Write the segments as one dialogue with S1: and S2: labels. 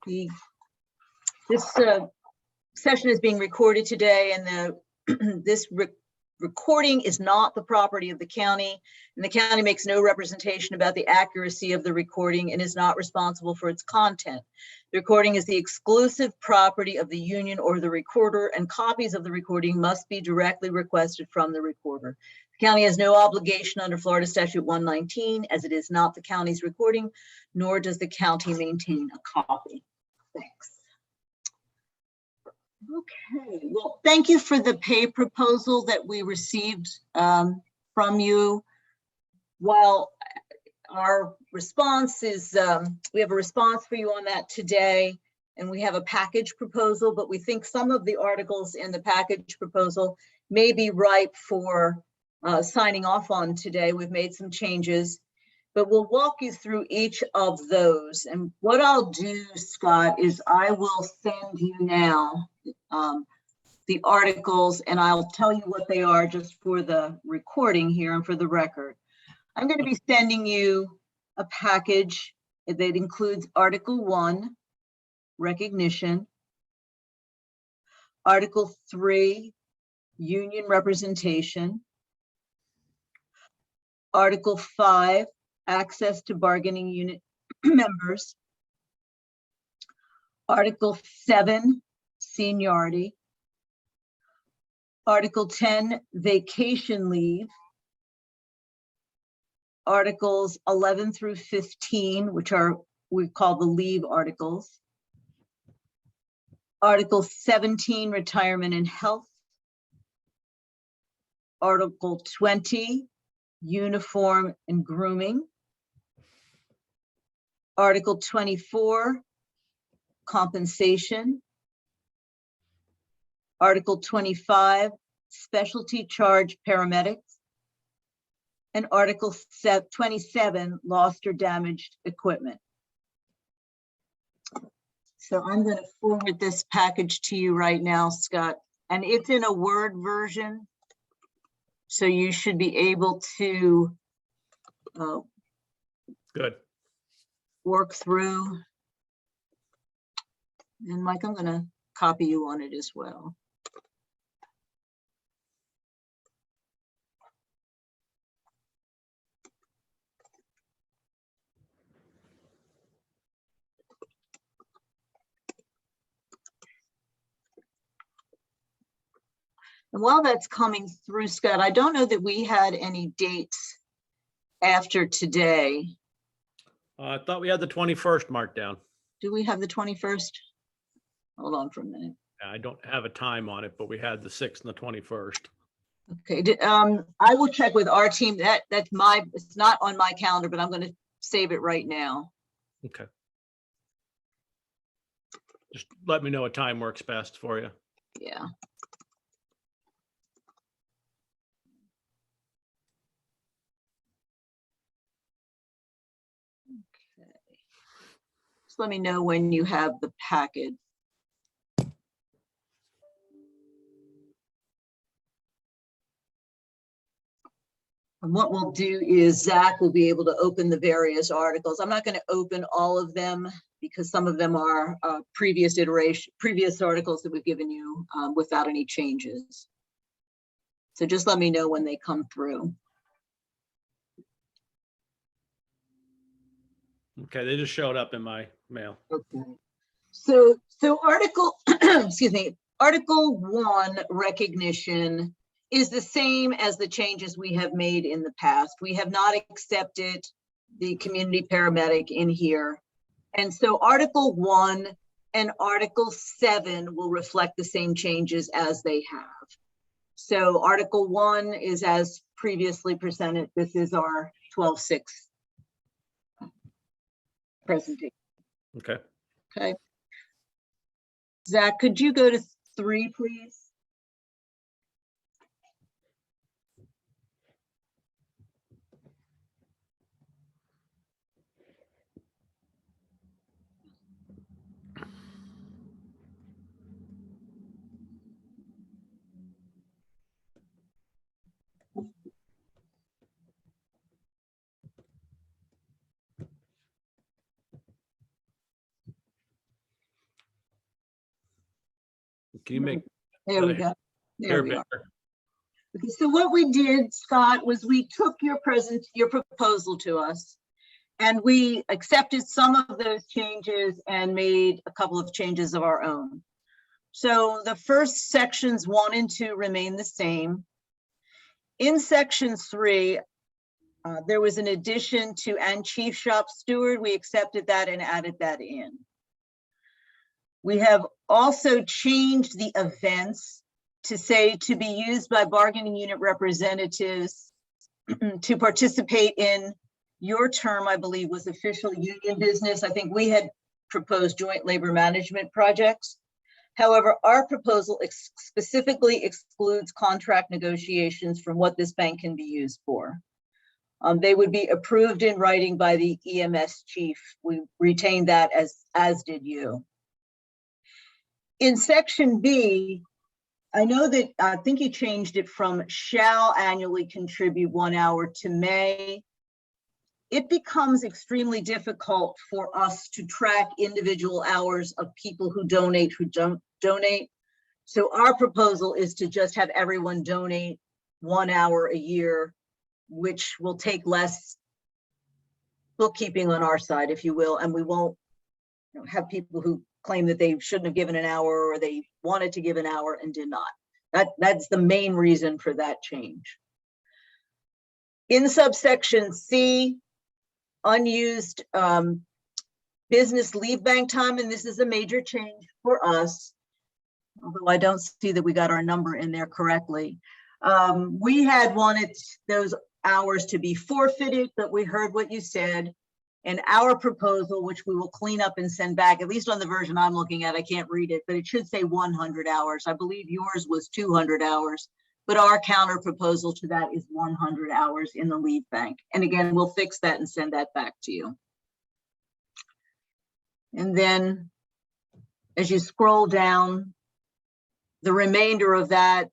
S1: This session is being recorded today, and this recording is not the property of the county, and the county makes no representation about the accuracy of the recording and is not responsible for its content. The recording is the exclusive property of the union or the recorder, and copies of the recording must be directly requested from the recorder. The county has no obligation under Florida Statute 119, as it is not the county's recording, nor does the county maintain a copy. Thanks. Okay, well, thank you for the pay proposal that we received from you. While our response is, we have a response for you on that today, and we have a package proposal, but we think some of the articles in the package proposal may be ripe for signing off on today. We've made some changes, but we'll walk you through each of those. And what I'll do, Scott, is I will send you now the articles, and I'll tell you what they are just for the recording here and for the record. I'm going to be sending you a package that includes Article 1, recognition, Article 3, union representation, Article 5, access to bargaining unit members, Article 7, seniority, Article 10, vacation leave, Articles 11 through 15, which are we call the leave articles, Article 17, retirement and health, Article 20, uniform and grooming, Article 24, compensation, Article 25, specialty charge paramedics, and Article 27, lost or damaged equipment. So I'm going to forward this package to you right now, Scott, and it's in a Word version, so you should be able to
S2: good
S1: work through. And Mike, I'm going to copy you on it as well. And while that's coming through, Scott, I don't know that we had any dates after today.
S2: I thought we had the 21st marked down.
S1: Do we have the 21st? Hold on for a minute.
S2: I don't have a time on it, but we had the 6th and the 21st.
S1: Okay, I will check with our team. That's it's not on my calendar, but I'm going to save it right now.
S2: Okay. Just let me know a time works best for you.
S1: Yeah. Okay. Just let me know when you have the package. And what we'll do is Zach will be able to open the various articles. I'm not going to open all of them because some of them are previous articles that we've given you without any changes. So just let me know when they come through.
S2: Okay, they just showed up in my mail.
S1: Okay. So article, excuse me, Article 1, recognition, is the same as the changes we have made in the past. We have not accepted the community paramedic in here. And so Article 1 and Article 7 will reflect the same changes as they have. So Article 1 is as previously presented. This is our 12-6 presentation.
S2: Okay.
S1: Okay. Zach, could you go to 3, please?
S2: Can you make?
S1: There we go. There
S2: Hair
S1: we are.
S2: bigger?
S1: Okay, so what we did, Scott, was we took your proposal to us, and we accepted some of those changes and made a couple of changes of our own. So the first sections 1 and 2 remain the same. In section 3, there was an addition to "and chief shop steward." We accepted that and added that in. We have also changed the events to say to be used by bargaining unit representatives to participate in, your term, I believe, was official union business. I think we had proposed joint labor management projects. However, our proposal specifically excludes contract negotiations from what this bank can be used for. They would be approved in writing by the EMS chief. We retained that, as did you. In section B, I know that, I think you changed it from "shall annually contribute 1 hour" to "may." It becomes extremely difficult for us to track individual hours of people who donate, who don't donate. So our proposal is to just have everyone donate 1 hour a year, which will take less bookkeeping on our side, if you will, and we won't have people who claim that they shouldn't have given an hour or they wanted to give an hour and did not. That's the main reason for that change. In subsection C, unused business leave bank time, and this is a major change for us, although I don't see that we got our number in there correctly. We had wanted those hours to be forfeited, but we heard what you said. And our proposal, which we will clean up and send back, at least on the version I'm looking at, I can't read it, but it should say 100 hours. I believe yours was 200 hours, but our counter proposal to that is 100 hours in the leave bank. And again, we'll fix that and send that back to you. And then as you scroll down, the remainder of that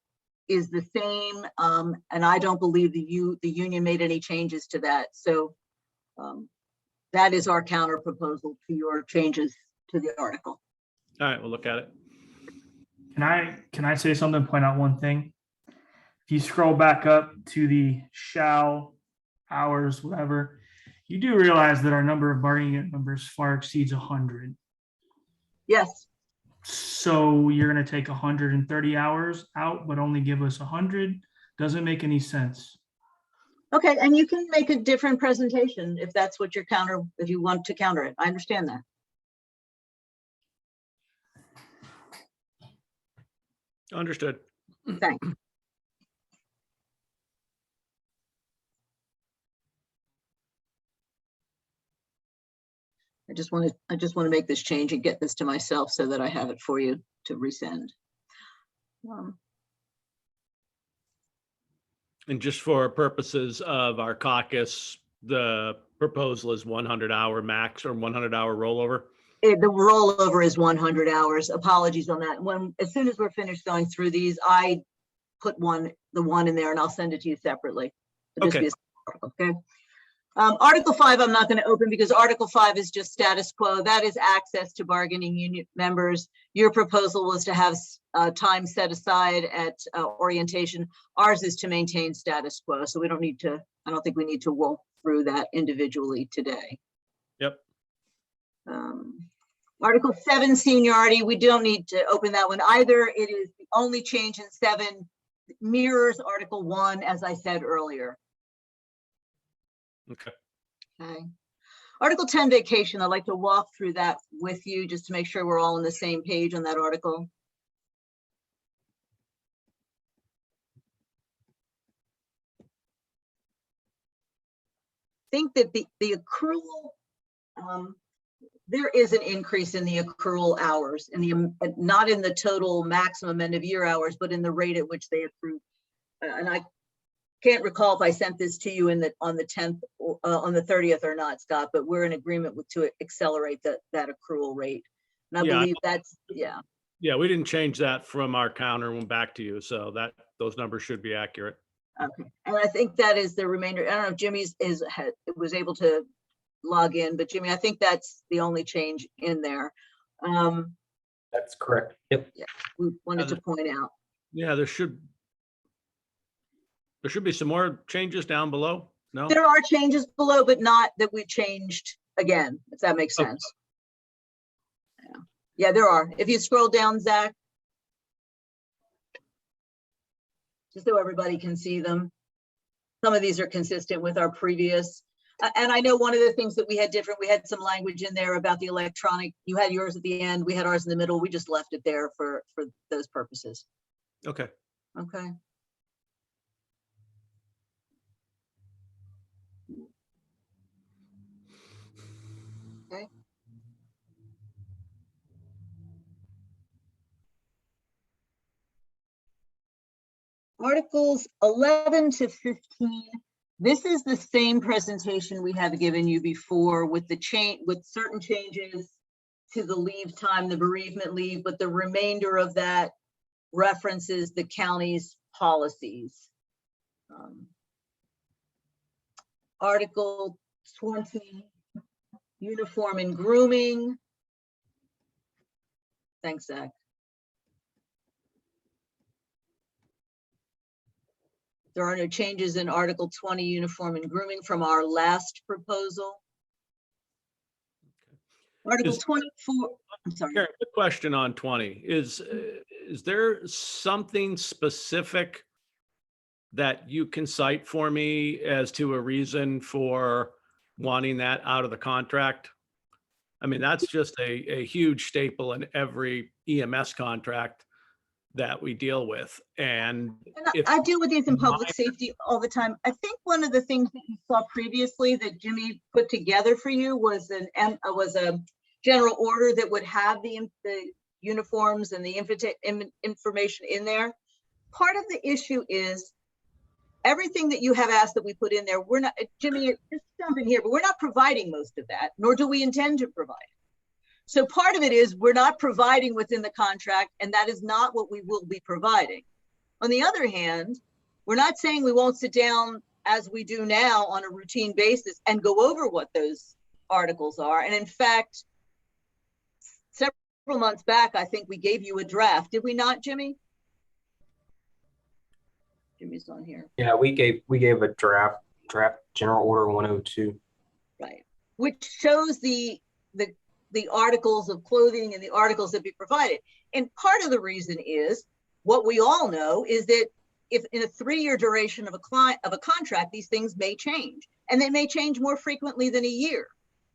S1: is the same. And I don't believe the union made any changes to that. So that is our counter proposal to your changes to the article.
S2: All right, we'll look at it.
S3: Can I say something, point out one thing? If you scroll back up to the "shall," hours, whatever, you do realize that our number of bargaining unit members far exceeds 100.
S1: Yes.
S3: So you're going to take 130 hours out, but only give us 100? Doesn't make any sense.
S1: Okay, and you can make a different presentation if that's what if you want to counter it. I understand that.
S2: Understood.
S1: Thanks. I just want to make this change and get this to myself so that I have it for you to resend.
S2: And just for purposes of our caucus, the proposal is 100-hour max or 100-hour rollover.
S1: The rollover is 100 hours. Apologies on that. As soon as we're finished going through these, I put the one in there and I'll send it to you separately.
S2: Okay.
S1: Okay. Article 5, I'm not going to open because Article 5 is just status quo. That is access to bargaining unit members. Your proposal was to have time set aside at orientation. Ours is to maintain status quo. So we don't need to, I don't think we need to walk through that individually today.
S2: Yep.
S1: Article 7, seniority, we don't need to open that one either. It is the only change in 7, mirrors Article 1, as I said earlier.
S2: Okay.
S1: Okay. Article 10, vacation. I'd like to walk through that with you just to make sure we're all on the same page on that article. I think that the accrual, there is an increase in the accrual hours, not in the total maximum end of year hours, but in the rate at which they accrue. And I can't recall if I sent this to you on the 10th, on the 30th or not, Scott, but we're in agreement to accelerate that accrual rate. And I believe that's, yeah.
S2: Yeah, we didn't change that from our counter and went back to you. So those numbers should be accurate.
S1: Okay. And I think that is the remainder. I don't know if Jimmy was able to log in, but Jimmy, I think that's the only change in there.
S4: That's correct. Yep.
S1: we wanted to point out.
S2: Yeah, there should be some more changes down below. No?
S1: There are changes below, but not that we changed again, if that makes
S2: Okay.
S1: sense. Yeah, there are. If you scroll down, Zach, just so everybody can see them. Some of these are consistent with our previous. And I know one of the things that we had different, we had some language in there about the electronic. You had yours at the end, we had ours in the middle. We just left it there for those purposes.
S2: Okay.
S1: Okay. Okay. Articles 11 to 15. This is the same presentation we have given you before with the change, with certain changes to the leave time, the bereavement leave, but the remainder of that references the county's policies. Article 20, uniform and grooming. Thanks, Zach. There are no changes in Article 20, uniform and grooming from our last proposal. Article
S2: Is-
S1: 24, I'm sorry.
S2: Karen, quick question on 20. Is there something specific that you can cite for me as to a reason for wanting that out of the contract? I mean, that's just a huge staple in every EMS contract that we deal with. And
S1: And
S2: if
S1: I deal with these in public
S2: minor-
S1: safety all the time. I think one of the things that you saw previously that Jimmy put together for you was a general order that would have the uniforms and the information in there. Part of the issue is everything that you have asked that we put in there, we're not, Jimmy, just jump in here, but we're not providing most of that, nor do we intend to provide. So part of it is we're not providing within the contract, and that is not what we will be providing. On the other hand, we're not saying we won't sit down as we do now on a routine basis and go over what those articles are. And in fact, several months back, I think we gave you a draft. Did we not, Jimmy? Jimmy's on here.
S4: Yeah, we gave a draft General Order 102.
S1: Right. Which shows the articles of clothing and the articles that be provided. And part of the reason is what we all know is that if in a 3-year duration of a contract, these things may change, and they may change more frequently than a year.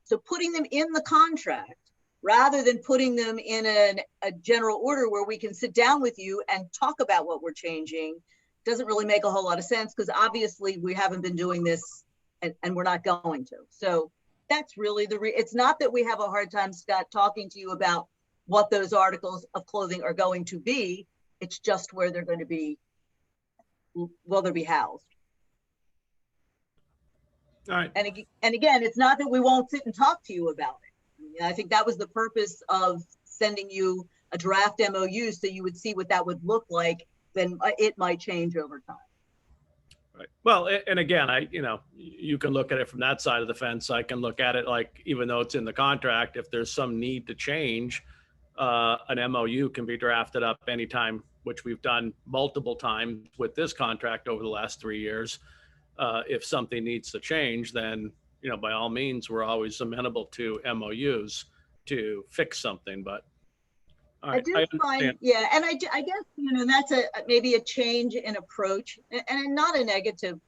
S1: So putting them in the contract rather than putting them in a general order where we can sit down with you and talk about what we're changing doesn't really make a whole lot of sense, because obviously we haven't been doing this and we're not going to. So that's really it's not that we have a hard time, Scott, talking to you about what those articles of clothing are going to be. It's just where they're going to be, will they be housed.
S2: all right,
S1: And again, it's not that we won't sit and talk to you about it. I think that was the purpose of sending you a draft MOU, so you would see what that would look like. Then it might change over time.
S2: right. Well, and again, you can look at it from that side of the fence. I can look at it like, even though it's in the contract, if there's some need to change, an MOU can be drafted up anytime, which we've done multiple times with this contract over the last 3 years. If something needs to change, then, by all means, we're always amenable to MOUs to fix something, but. All right,
S1: I do find, yeah, and I guess, that's maybe a change in approach, and not a negative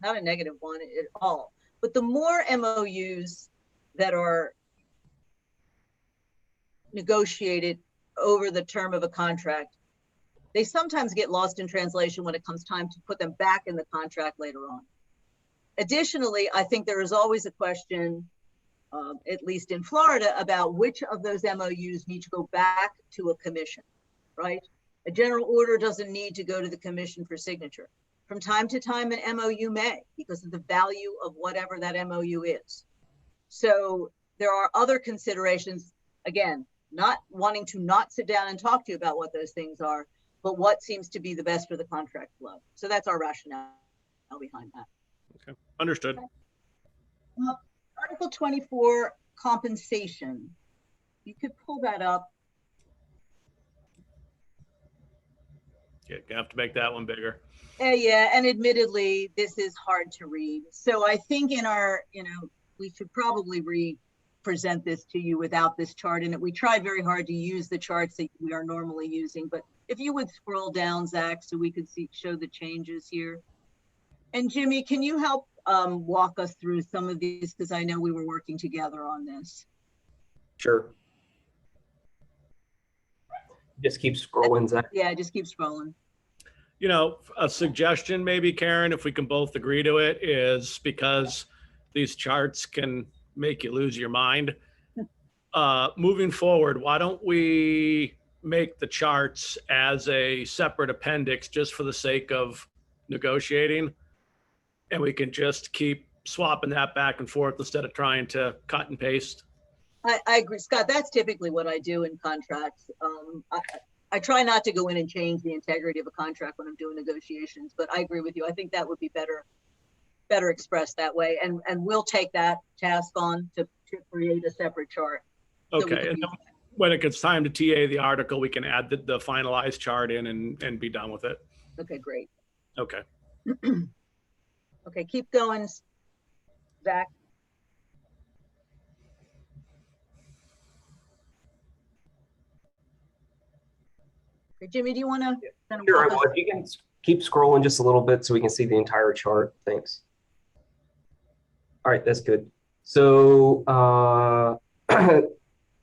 S1: one at all. But the more MOUs that are negotiated over the term of a contract, they sometimes get lost in translation when it comes time to put them back in the contract later on. Additionally, I think there is always a question, at least in Florida, about which of those MOUs need to go back to a commission, right? A general order doesn't need to go to the commission for signature. From time to time, an MOU may, because of the value of whatever that MOU is. So there are other considerations, again, not wanting to not sit down and talk to you about what those things are, but what seems to be the best for the contract flow. So that's our rationale behind that.
S2: Okay, understood.
S1: Article 24, compensation. You could pull that up.
S2: You have to make that one bigger.
S1: Yeah, and admittedly, this is hard to read. So I think in our, we should probably present this to you without this chart in it. We tried very hard to use the charts that we are normally using, but if you would scroll down, Zach, so we could show the changes here. And Jimmy, can you help walk us through some of these? Because I know we were working together on this.
S4: Sure. Just keep scrolling, Zach.
S1: Yeah, just keep scrolling.
S2: A suggestion maybe, Karen, if we can both agree to it, is because these charts can make you lose your mind. Moving forward, why don't we make the charts as a separate appendix just for the sake of negotiating? And we can just keep swapping that back and forth instead of trying to cut and paste.
S1: I agree, Scott. That's typically what I do in contracts. I try not to go in and change the integrity of a contract when I'm doing negotiations, but I agree with you. I think that would be better expressed that way. And we'll take that task on to create a separate chart.
S2: Okay. And when it gets time to TA the article, we can add the finalized chart in and be done with it.
S1: Okay, great.
S2: Okay.
S1: Okay, keep going, Zach. Okay, Jimmy, do you want to kind of
S4: Sure,
S1: walk us?
S4: well, if you can keep scrolling just a little bit so we can see the entire chart. Thanks. All right, that's good. So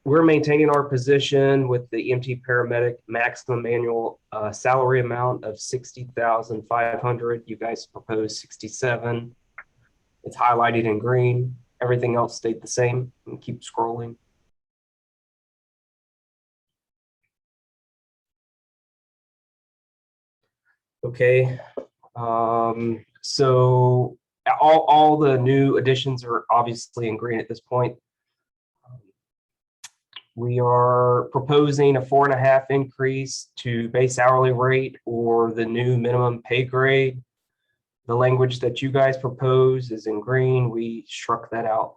S4: we're maintaining our position with the EMT paramedic maximum annual salary amount of $60,500. You guys proposed 67. It's highlighted in green. Everything else stayed the same. And keep scrolling. Okay. So all the new additions are obviously in green at this point. We are proposing a 4.5 increase to base hourly rate or the new minimum pay grade. The language that you guys propose is in green. We struck that out.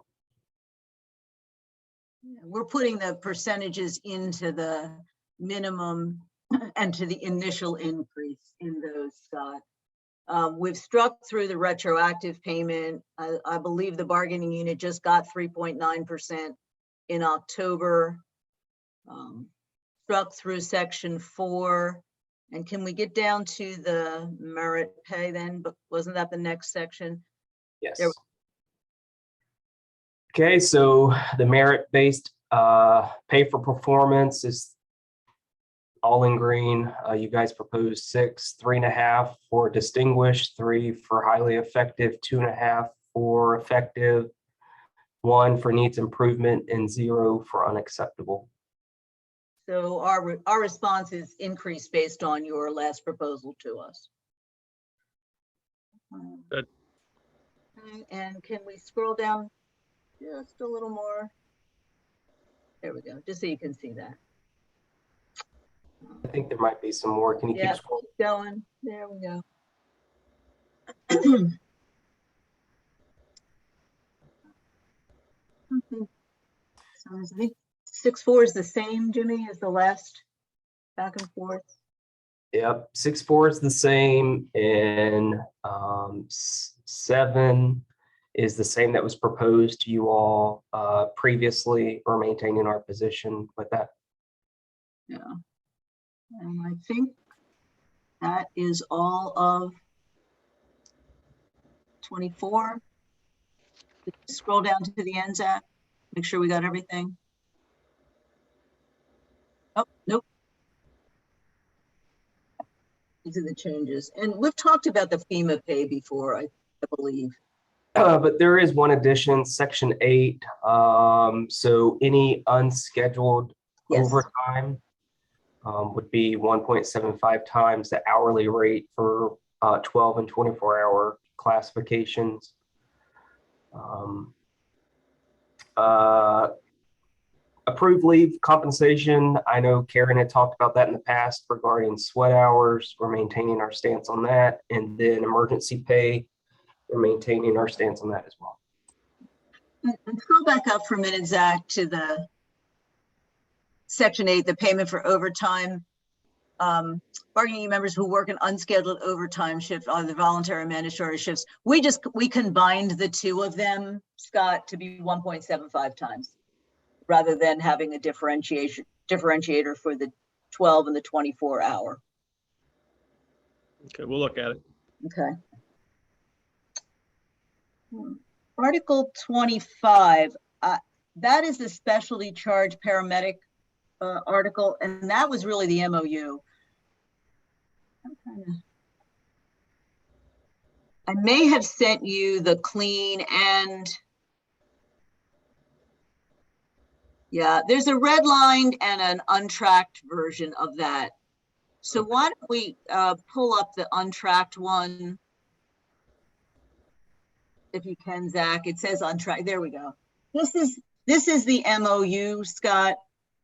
S1: We're putting the percentages into the minimum and to the initial increase in those, Scott. We've struck through the retroactive payment. I believe the bargaining unit just got 3.9% in October. Struck through section 4. And can we get down to the merit pay then? But wasn't that the next section?
S4: Yes. Okay, so the merit-based pay for performance is all in green. You guys proposed 6, 3.5 for distinguished, 3 for highly effective, 2.5 for effective, 1 for needs improvement, and 0 for unacceptable.
S1: So our response is increased based on your last proposal to us.
S2: Good.
S1: And can we scroll down just a little more? There we go, just so you can see that.
S4: I think there might be some more. Can you
S1: Yeah,
S4: keep scrolling?
S1: keep going. There we go. Okay. So I think 6.4 is the same, Jimmy, as the last back and forth.
S4: Yep, 6.4 is the same, and 7 is the same that was proposed to you all previously. We're maintaining our position with that.
S1: Yeah. And I think that is all of 24. Scroll down to the end, Zach. Make sure we got everything. Oh, nope. These are the changes. And we've talked about the FEMA pay before, I believe.
S4: But there is one addition, section 8. So any unscheduled
S1: Yes.
S4: overtime would be 1.75 times the hourly rate for 12 and 24-hour classifications. Approved leave compensation. I know Karen had talked about that in the past regarding sweat hours. We're maintaining our stance on that. And then emergency pay, we're maintaining our stance on that as well.
S1: Let's go back up for a minute, Zach, to the section 8, the payment for overtime. bargaining unit members who work an unscheduled overtime shift on the voluntary mandatory shifts. We combined the two of them, Scott, to be 1.75 times, rather than having a differentiator for the 12 and the 24 hour.
S2: Okay, we'll look at it.
S1: Okay. Article 25, that is the specialty charge paramedic article, and that was really the MOU. I may have sent you the clean and yeah, there's a redlined and an untracked version of that. So why don't we pull up the untracked one? If you can, Zach, it says untracked. There we go. This is the MOU, Scott,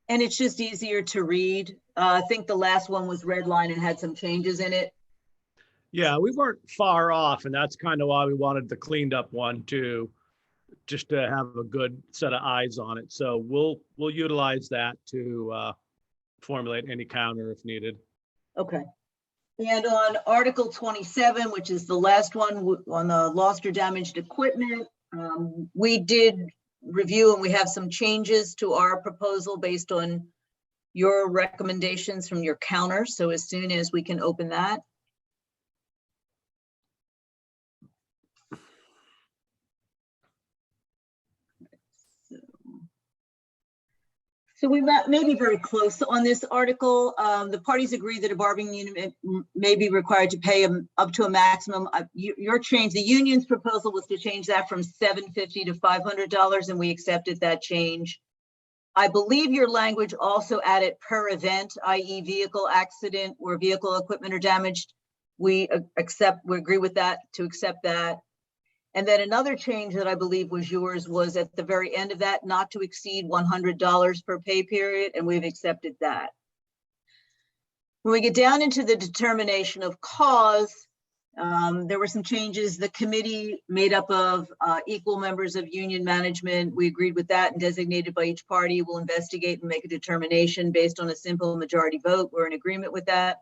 S1: and it's just easier to read. I think the last one was redlined and had some changes in it.
S2: Yeah, we weren't far off, and that's kind of why we wanted the cleaned up one too, just to have a good set of eyes on it. So we'll utilize that to formulate any counter if needed.
S1: Okay. And on Article 27, which is the last one on the lost or damaged equipment, we did review and we have some changes to our proposal based on your recommendations from your counter. So as soon as we can open that. So we may be very close on this article. The parties agree that a bargaining unit may be required to pay up to a maximum. Your change, the union's proposal was to change that from $750 to $500, and we accepted that change. I believe your language also added per event, i.e. vehicle accident or vehicle equipment are damaged. We agree with that, to accept that. And then another change that I believe was yours was at the very end of that, not to exceed $100 per pay period, and we've accepted that. When we get down into the determination of cause, there were some changes. The committee made up of equal members of union management. We agreed with that and designated by each party will investigate and make a determination based on a simple majority vote. We're in agreement with that.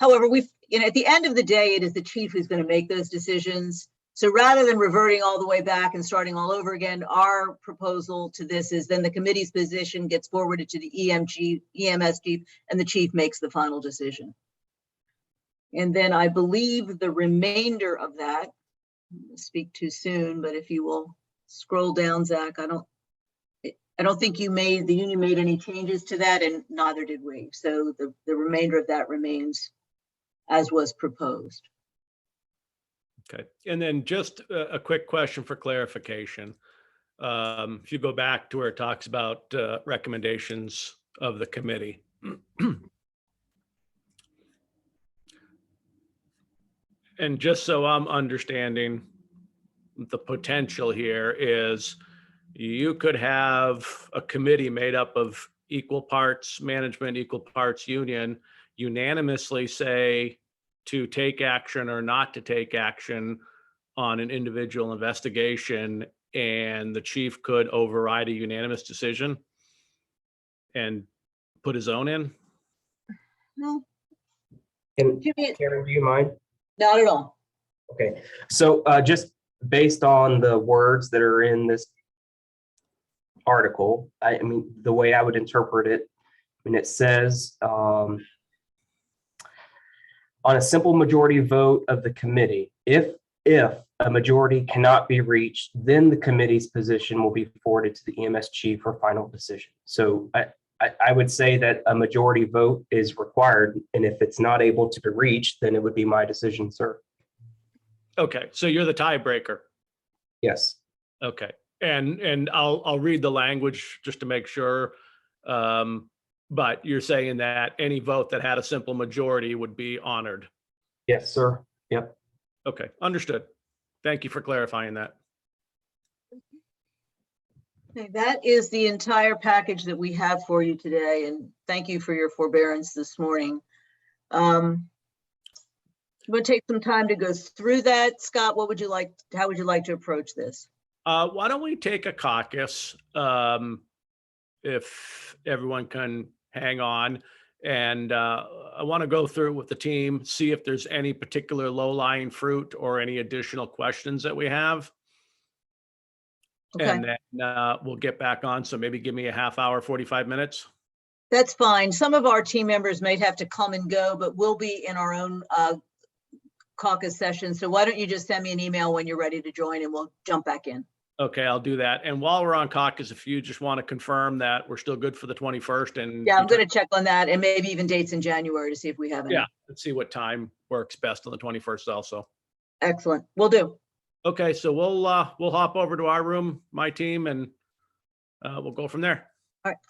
S1: However, at the end of the day, it is the chief who's going to make those decisions. So rather than reverting all the way back and starting all over again, our proposal to this is then the committee's position gets forwarded to the EMS chief, and the chief makes the final decision. And then I believe the remainder of that, I speak too soon, but if you will scroll down, Zach, I don't think the union made any changes to that, and neither did we. So the remainder of that remains as was proposed.
S2: Okay, and then just a quick question for clarification. If you go back to where it talks about recommendations of the committee. And just so I'm understanding, the potential here is you could have a committee made up of equal parts management, equal parts union, unanimously say to take action or not to take action on an individual investigation, and the chief could override a unanimous decision and put his own in?
S1: No,
S4: And Karen, do you mind?
S1: not at all.
S4: Okay, so just based on the words that are in this article, I mean, the way I would interpret it, it says, on a simple majority vote of the committee, if a majority cannot be reached, then the committee's position will be forwarded to the EMS chief for final decision. So I would say that a majority vote is required, and if it's not able to be reached, then it would be my decision, sir.
S2: Okay, so you're the tiebreaker.
S4: Yes.
S2: Okay, and I'll read the language just to make sure. But you're saying that any vote that had a simple majority would be honored.
S4: Yes, sir. Yep.
S2: Okay, understood. Thank you for clarifying that.
S1: Okay, that is the entire package that we have for you today, and thank you for your forbearance this morning. I'm going to take some time to go through that. Scott, how would you like to approach this?
S2: Why don't we take a caucus, if everyone can hang on, And I want to go through with the team, see if there's any particular low-lying fruit or any additional questions that we have.
S1: Okay,
S2: And then we'll get back on. So maybe give me a half hour, 45 minutes.
S1: that's fine. Some of our team members may have to come and go, but we'll be in our own caucus session. So why don't you just send me an email when you're ready to join and we'll jump back in.
S2: Okay, I'll do that. And while we're on caucus, if you just want to confirm that we're still good for the 21st and.
S1: Yeah, I'm going to check on that and maybe even dates in January to see if we have any.
S2: Yeah, let's see what time works best on the 21st also.
S1: Excellent. Will do.
S2: Okay, so we'll hop over to our room, my team, and we'll go from there.
S1: All right. Thank